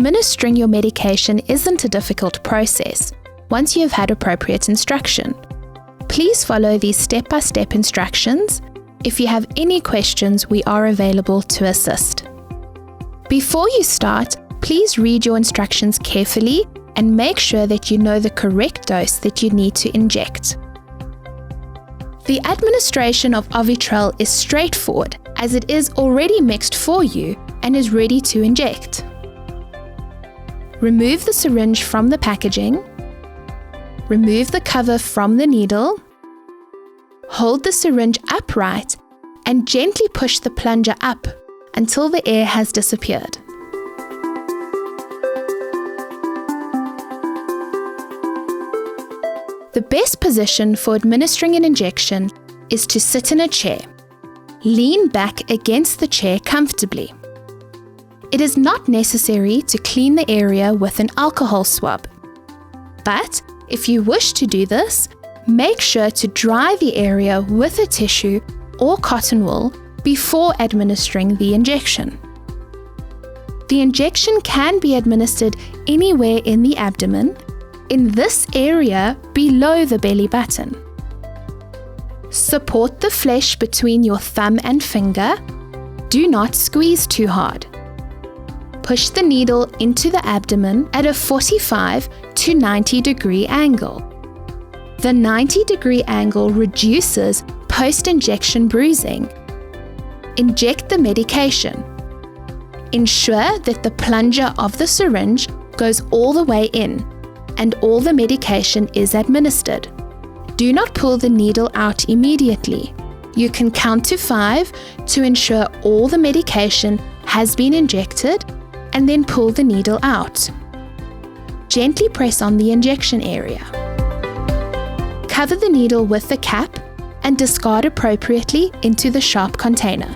Administering your medication isn't a difficult process once you have had appropriate instruction. Please follow these step-by-step instructions. If you have any questions, we are available to assist. Before you start, please read your instructions carefully and make sure that you know the correct dose that you need to inject. The administration of Ovitrelle is straightforward as it is already mixed for you and is ready to inject. Remove the syringe from the packaging. Remove the cover from the needle. Hold the syringe upright and gently push the plunger up until the air has disappeared. The best position for administering an injection is to sit in a chair. Lean back against the chair comfortably. It is not necessary to clean the area with an alcohol swab. But if you wish to do this, make sure to dry the area with a tissue or cotton wool before administering the injection. The injection can be administered anywhere in the abdomen, in this area below the belly button. Support the flesh between your thumb and finger. Do not squeeze too hard. Push the needle into the abdomen at a 45 to 90 degree angle. The 90-degree angle reduces post-injection bruising. Inject the medication. Ensure that the plunger of the syringe goes all the way in and all the medication is administered. Do not pull the needle out immediately. You can count to 5 to ensure all the medication has been injected and then pull the needle out. Gently press on the injection area. Cover the needle with the cap and discard appropriately into the sharp container.